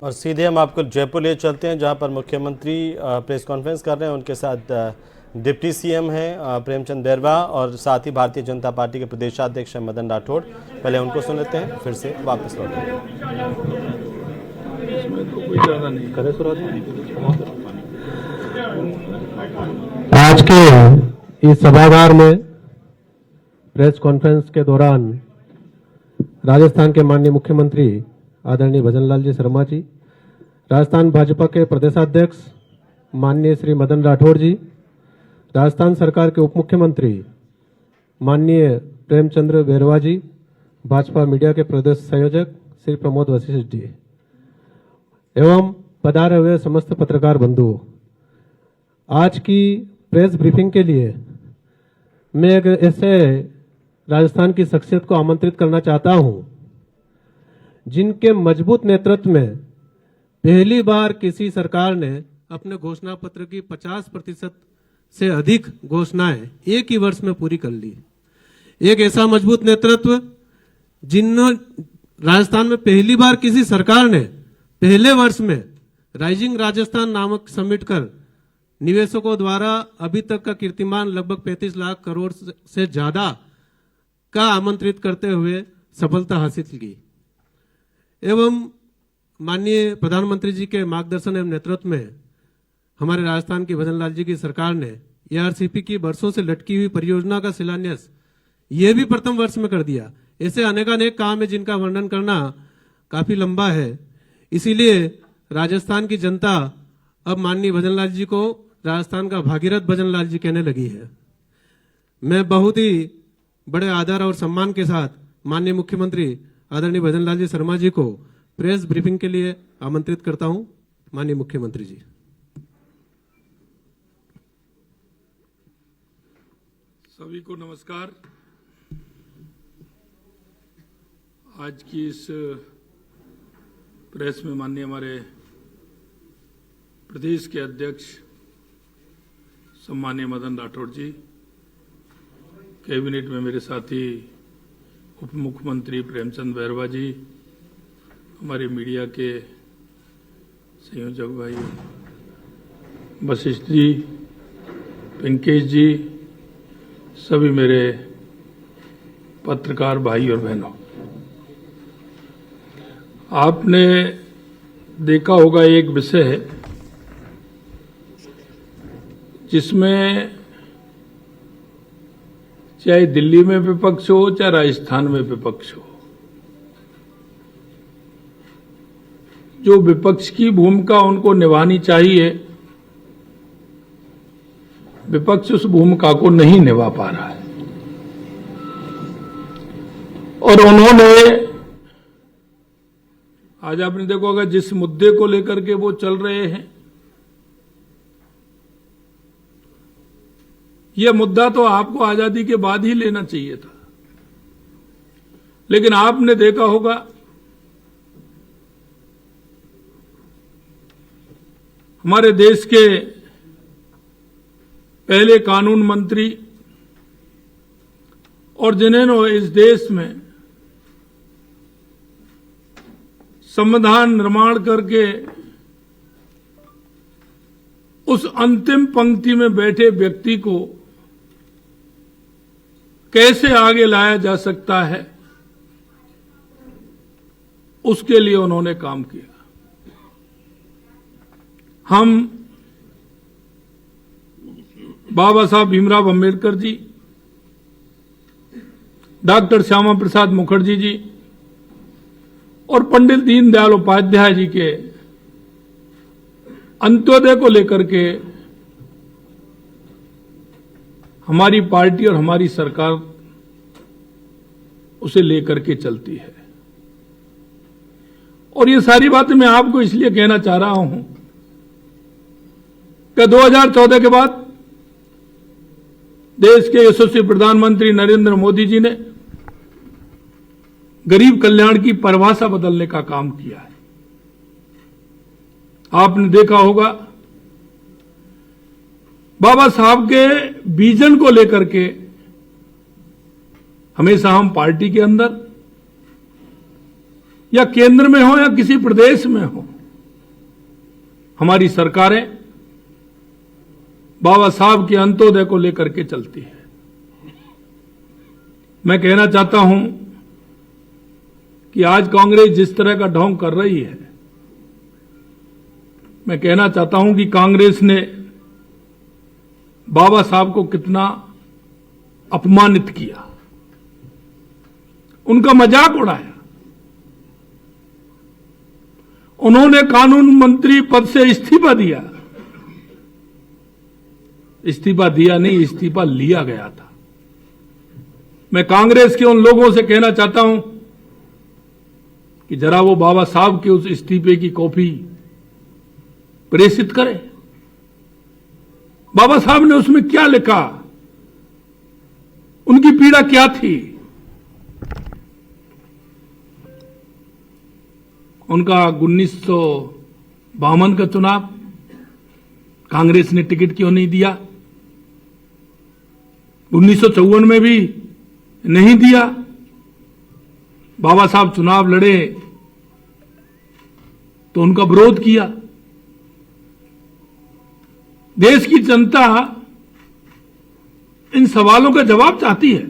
और सीधे हम आपको जयपुर ले चलते हैं, जहां पर मुख्यमंत्री प्रेस कॉन्फ्रेंस कर रहे हैं। उनके साथ डिप्टी सीएम हैं प्रेमचंद बैरवा और साथ ही भारतीय जनता पार्टी के प्रदेशाध्यक्ष हैं मदन राठौड़। पहले उनको सुन लेते हैं, फिर से वापस लौटेंगे। आज के इस सभागार में प्रेस कॉन्फ्रेंस के दौरान राजस्थान के माननीय मुख्यमंत्री आदरणीय भजनलाल जी शर्मा जी, राजस्थान भाजपा के प्रदेशाध्यक्ष माननीय श्री मदन राठौड़ जी, राजस्थान सरकार के उप मुख्यमंत्री माननीय प्रेमचंद्र बैरवा जी, भाजपा मीडिया के प्रदेश संयोजक श्री प्रमोद वशिष्ठ जी एवं पधारे हुए समस्त पत्रकार बंधुओं, आज की प्रेस ब्रीफिंग के लिए मैं एक ऐसे राजस्थान की शख्सियत को आमंत्रित करना चाहता हूं जिनके मजबूत नेतृत्व में पहली बार किसी सरकार ने अपने घोषणा पत्र की 50% से अधिक घोषणाएं एक ही वर्ष में पूरी कर ली। एक ऐसा मजबूत नेतृत्व जिन्होंने राजस्थान में पहली बार किसी सरकार ने पहले वर्ष में राइजिंग राजस्थान नामक समिट कर निवेशकों द्वारा अभी तक का कीर्तिमान लगभग 35 लाख करोड़ से ज्यादा का आमंत्रित करते हुए सफलता हासिल की एवं माननीय प्रधानमंत्री जी के मार्गदर्शन एवं नेतृत्व में हमारे राजस्थान की भजनलाल जी की सरकार ने एआरसीपी की वर्षों से लटकी हुई परियोजना का शिलान्यास यह भी प्रथम वर्ष में कर दिया। ऐसे अनेकानेक काम है जिनका वर्णन करना काफी लंबा है, इसीलिए राजस्थान की जनता अब माननीय भजनलाल जी को राजस्थान का भागीरथ भजनलाल जी कहने लगी है। मैं बहुत ही बड़े आदर और सम्मान के साथ माननीय मुख्यमंत्री आदरणीय भजनलाल जी शर्मा जी को प्रेस ब्रीफिंग के लिए आमंत्रित करता हूं। माननीय मुख्यमंत्री जी। सभी को नमस्कार। आज की इस प्रेस में माननीय हमारे प्रदेश के अध्यक्ष सम्माननीय मदन राठौड़ जी, कैबिनेट में मेरे साथी उप मुख्यमंत्री प्रेमचंद बैरवा जी, हमारे मीडिया के संयोजक भाई वशिष्ठ जी, पिंकेश जी, सभी मेरे पत्रकार भाई और बहनों, आपने देखा होगा एक विषय है जिसमें चाहे दिल्ली में विपक्ष हो चाहे राजस्थान में विपक्ष हो, जो विपक्ष की भूमिका उनको निभानी चाहिए, विपक्ष उस भूमिका को नहीं निभा पा रहा है। और उन्होंने आज आपने देखो अगर जिस मुद्दे को लेकर के वो चल रहे हैं, यह मुद्दा तो आपको आजादी के बाद ही लेना चाहिए था, लेकिन आपने देखा होगा हमारे देश के पहले कानून मंत्री और जिन्होंने इस देश में संविधान निर्माण करके उस अंतिम पंक्ति में बैठे व्यक्ति को कैसे आगे लाया जा सकता है, उसके लिए उन्होंने काम किया। हम बाबा साहब भीमराव अंबेडकर जी, डॉक्टर श्यामा प्रसाद मुखर्जी जी और पंडित दीनदयाल उपाध्याय जी के अंत्योदय को लेकर के हमारी पार्टी और हमारी सरकार उसे लेकर के चलती है। और ये सारी बातें मैं आपको इसलिए कहना चाह रहा हूं कि 2014 के बाद देश के यशस्वी प्रधानमंत्री नरेंद्र मोदी जी ने गरीब कल्याण की परिभाषा बदलने का काम किया है। आपने देखा होगा बाबा साहब के विजन को लेकर के हमेशा हम पार्टी के अंदर या केंद्र में हो या किसी प्रदेश में हो, हमारी सरकारें बाबा साहब के अंत्योदय को लेकर के चलती है। मैं कहना चाहता हूं कि आज कांग्रेस जिस तरह का ढोंग कर रही है, मैं कहना चाहता हूं कि कांग्रेस ने बाबा साहब को कितना अपमानित किया, उनका मजाक उड़ाया। उन्होंने कानून मंत्री पद से इस्तीफा दिया। इस्तीफा दिया नहीं, इस्तीफा लिया गया था। मैं कांग्रेस के उन लोगों से कहना चाहता हूं कि जरा वो बाबा साहब के उस इस्तीफे की कॉपी प्रेषित करें। बाबा साहब ने उसमें क्या लिखा, उनकी पीड़ा क्या थी। उनका 1952 का चुनाव कांग्रेस ने टिकट क्यों नहीं दिया, 1954 में भी नहीं दिया। बाबा साहब चुनाव लड़े तो उनका विरोध किया। देश की जनता इन सवालों का जवाब चाहती है।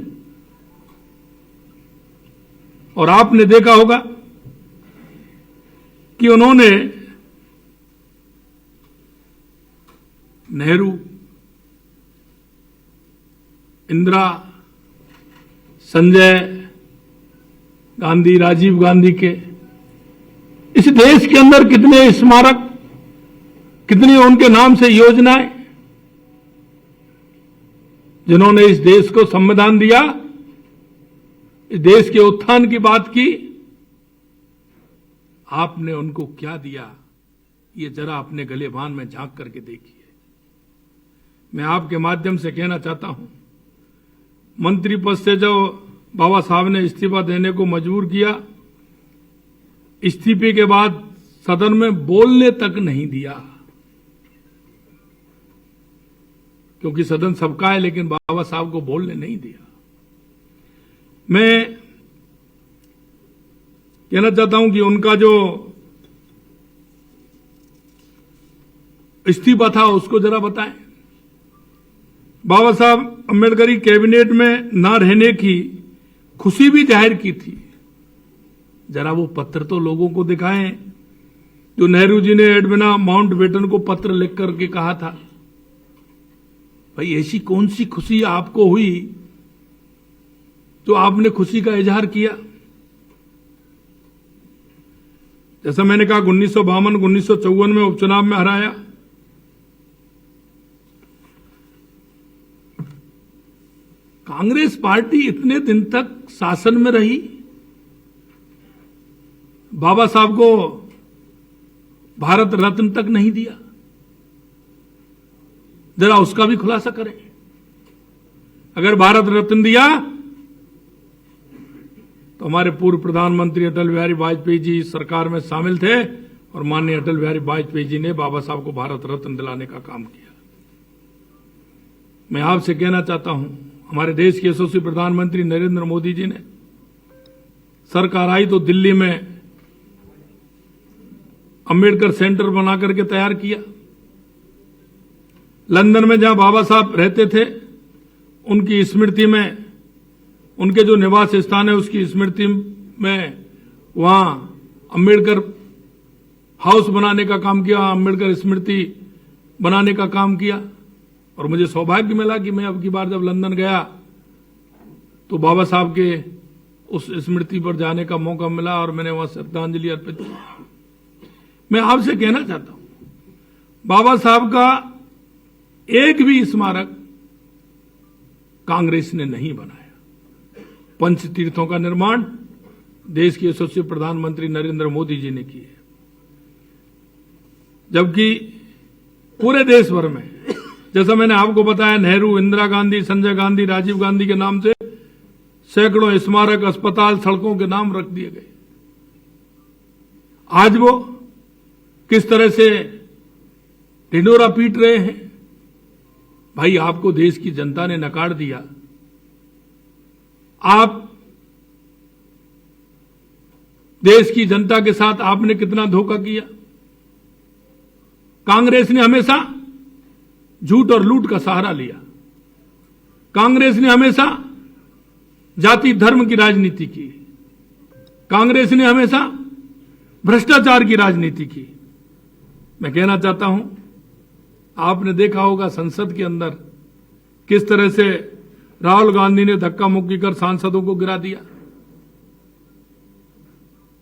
और आपने देखा होगा कि उन्होंने नेहरू, इंदिरा, संजय गांधी, राजीव गांधी के इस देश के अंदर कितने स्मारक, कितनी उनके नाम से योजनाएं, जिन्होंने इस देश को संविधान दिया, इस देश के उत्थान की बात की। आपने उनको क्या दिया, ये जरा अपने गलेबान में झांक करके देखिए। मैं आपके माध्यम से कहना चाहता हूं, मंत्री पद से जो बाबा साहब ने इस्तीफा देने को मजबूर किया, इस्तीफे के बाद सदन में बोलने तक नहीं दिया, क्योंकि सदन सबका है, लेकिन बाबा साहब को बोलने नहीं दिया। मैं कहना चाहता हूं कि उनका जो इस्तीफा था उसको जरा बताएं। बाबा साहब अम्बेडकरी कैबिनेट में ना रहने की खुशी भी जाहिर की थी। जरा वो पत्र तो लोगों को दिखाएं जो नेहरू जी ने एडविना माउंटबेटन को पत्र लिख करके कहा था। भाई ऐसी कौन सी खुशी आपको हुई जो आपने खुशी का इजहार किया। जैसा मैंने कहा 1952 1954 में उपचुनाव में हराया। कांग्रेस पार्टी इतने दिन तक शासन में रही, बाबा साहब को भारत रत्न तक नहीं दिया, जरा उसका भी खुलासा करें। अगर भारत रत्न दिया तो हमारे पूर्व प्रधानमंत्री अटल बिहारी वाजपेयी जी सरकार में शामिल थे और माननीय अटल बिहारी वाजपेयी जी ने बाबा साहब को भारत रत्न दिलाने का काम किया। मैं आपसे कहना चाहता हूं, हमारे देश के यशस्वी प्रधानमंत्री नरेंद्र मोदी जी ने सरकार आई तो दिल्ली में अंबेडकर सेंटर बना करके तैयार किया। लंदन में जहां बाबा साहब रहते थे उनकी स्मृति में, उनके जो निवास स्थान है उसकी स्मृति में वहां अंबेडकर हाउस बनाने का काम किया, अंबेडकर स्मृति बनाने का काम किया। और मुझे सौभाग्य मिला कि मैं अब की बार जब लंदन गया तो बाबा साहब के उस स्मृति पर जाने का मौका मिला और मैंने वहां श्रद्धांजलि अर्पित की। मैं आपसे कहना चाहता हूं, बाबा साहब का एक भी स्मारक कांग्रेस ने नहीं बनाया। पंच तीर्थों का निर्माण देश के यशस्वी प्रधानमंत्री नरेंद्र मोदी जी ने किया, जबकि पूरे देश भर में, जैसा मैंने आपको बताया, नेहरू, इंदिरा गांधी, संजय गांधी, राजीव गांधी के नाम से सैकड़ों स्मारक, अस्पताल, सड़कों के नाम रख दिए गए। आज वो किस तरह से ढिंढोरा पीट रहे हैं। भाई आपको देश की जनता ने नकार दिया, आप देश की जनता के साथ आपने कितना धोखा किया। कांग्रेस ने हमेशा झूठ और लूट का सहारा लिया। कांग्रेस ने हमेशा जाति धर्म की राजनीति की। कांग्रेस ने हमेशा भ्रष्टाचार की राजनीति की। मैं कहना चाहता हूं, आपने देखा होगा संसद के अंदर किस तरह से राहुल गांधी ने धक्का मुक्की कर सांसदों को गिरा दिया।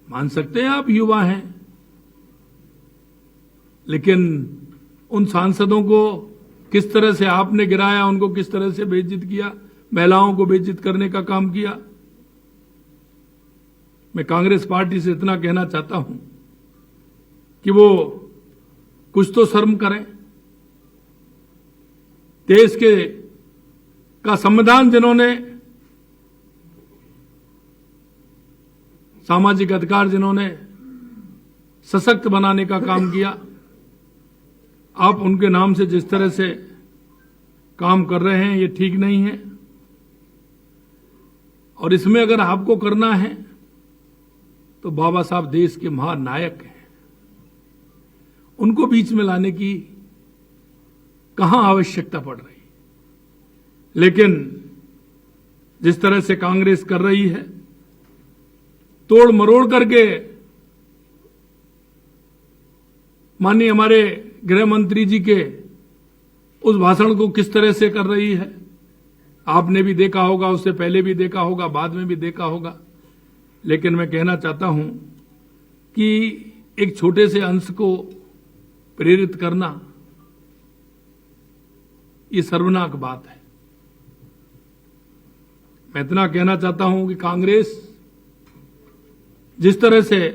मान सकते हैं आप युवा हैं, लेकिन उन सांसदों को किस तरह से आपने गिराया, उनको किस तरह से बेइज्जत किया, महिलाओं को बेइज्जत करने का काम किया। मैं कांग्रेस पार्टी से इतना कहना चाहता हूं कि वो कुछ तो शर्म करें। देश का संविधान जिन्होंने, सामाजिक अधिकार जिन्होंने सशक्त बनाने का काम किया, आप उनके नाम से जिस तरह से काम कर रहे हैं, ये ठीक नहीं है। और इसमें अगर आपको करना है तो बाबा साहब देश के महानायक हैं, उनको बीच में लाने की कहां आवश्यकता पड़ रही। लेकिन जिस तरह से कांग्रेस कर रही है, तोड़ मरोड़ करके, माननीय हमारे गृह मंत्री जी के उस भाषण को किस तरह से कर रही है, आपने भी देखा होगा, उससे पहले भी देखा होगा, बाद में भी देखा होगा। लेकिन मैं कहना चाहता हूं कि एक छोटे से अंश को प्रेरित करना, ये शर्मनाक बात है। मैं इतना कहना चाहता हूं कि कांग्रेस जिस तरह से,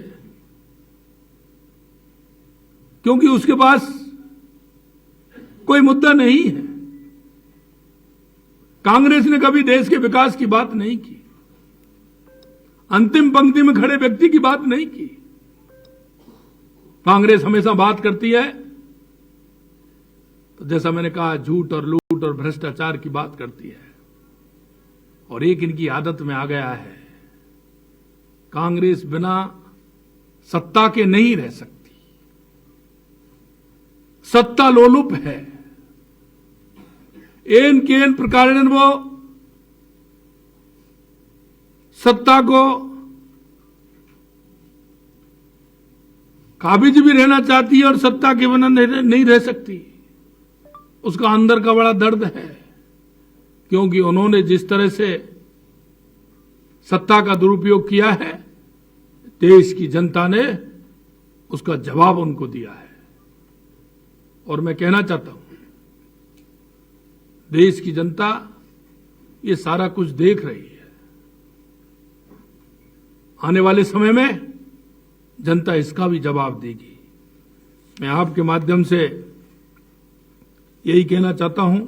क्योंकि उसके पास कोई मुद्दा नहीं है, कांग्रेस ने कभी देश के विकास की बात नहीं की, अंतिम पंक्ति में खड़े व्यक्ति की बात नहीं की। कांग्रेस हमेशा बात करती है तो जैसा मैंने कहा, झूठ और लूट और भ्रष्टाचार की बात करती है। और एक इनकी आदत में आ गया है, कांग्रेस बिना सत्ता के नहीं रह सकती, सत्ता लोलुप है। एन केन प्रकार वो सत्ता को काबिज भी रहना चाहती है और सत्ता के बिना नहीं रह सकती। उसका अंदर का बड़ा दर्द है, क्योंकि उन्होंने जिस तरह से सत्ता का दुरुपयोग किया है, देश की जनता ने उसका जवाब उनको दिया है। और मैं कहना चाहता हूं, देश की जनता ये सारा कुछ देख रही है। आने वाले समय में जनता इसका भी जवाब देगी। मैं आपके माध्यम से यही कहना चाहता हूं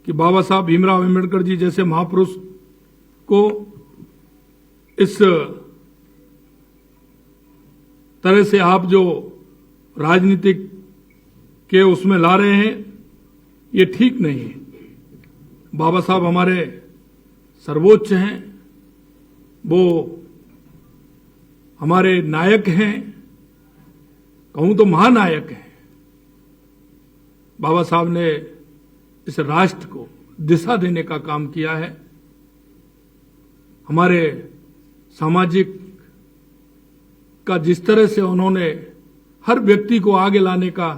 कि बाबा साहब भीमराव अम्बेडकर जी जैसे महापुरुष को इस तरह से आप जो राजनीतिक के उसमें ला रहे हैं, ये ठीक नहीं है। बाबा साहब हमारे सर्वोच्च हैं, वो हमारे नायक हैं, कहूं तो महानायक हैं। बाबा साहब ने इस राष्ट्र को दिशा देने का काम किया है। हमारे सामाजिक का जिस तरह से उन्होंने हर व्यक्ति को आगे लाने का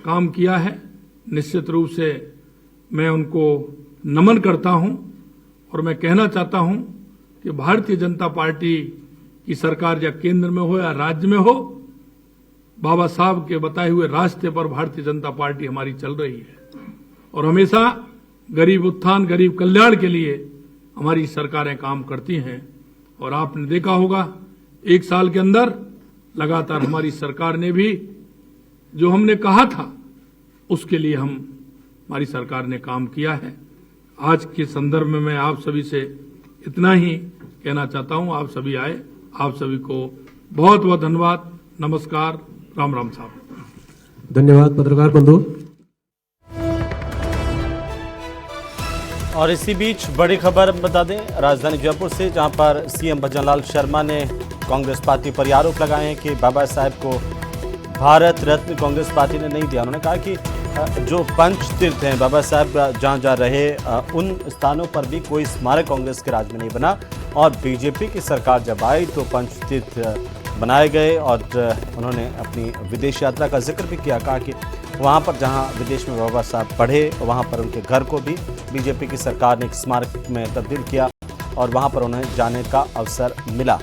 काम किया है, निश्चित रूप से मैं उनको नमन करता हूं। और मैं कहना चाहता हूं कि भारतीय जनता पार्टी की सरकार या केंद्र में हो या राज्य में हो, बाबा साहब के बताए हुए रास्ते पर भारतीय जनता पार्टी हमारी चल रही है। और हमेशा गरीब उत्थान, गरीब कल्याण के लिए हमारी सरकारें काम करती हैं। और आपने देखा होगा, एक साल के अंदर लगातार हमारी सरकार ने भी जो हमने कहा था, उसके लिए हमारी सरकार ने काम किया है। आज के संदर्भ में मैं आप सभी से इतना ही कहना चाहता हूं। आप सभी आए, आप सभी को बहुत बहुत धन्यवाद। नमस्कार, राम राम साहब। धन्यवाद पत्रकार बंधु। और इसी बीच बड़ी खबर बता दें राजधानी जयपुर से, जहां पर सीएम भजनलाल शर्मा ने कांग्रेस पार्टी पर आरोप लगाए हैं कि बाबा साहब को भारत रत्न कांग्रेस पार्टी ने नहीं दिया। उन्होंने कहा कि जो पंच तीर्थ हैं, बाबा साहब जहाँ जहाँ रहे उन स्थानों पर भी कोई स्मारक कांग्रेस के राज में नहीं बना, और बीजेपी की सरकार जब आई तो पंच तीर्थ बनाए गए। और उन्होंने अपनी विदेश यात्रा का जिक्र भी किया, कहा कि वहाँ पर जहाँ विदेश में बाबा साहब पढ़े वहाँ पर उनके घर को भी बीजेपी की सरकार ने एक स्मारक में तब्दील किया और वहाँ पर उन्हें जाने का अवसर मिला।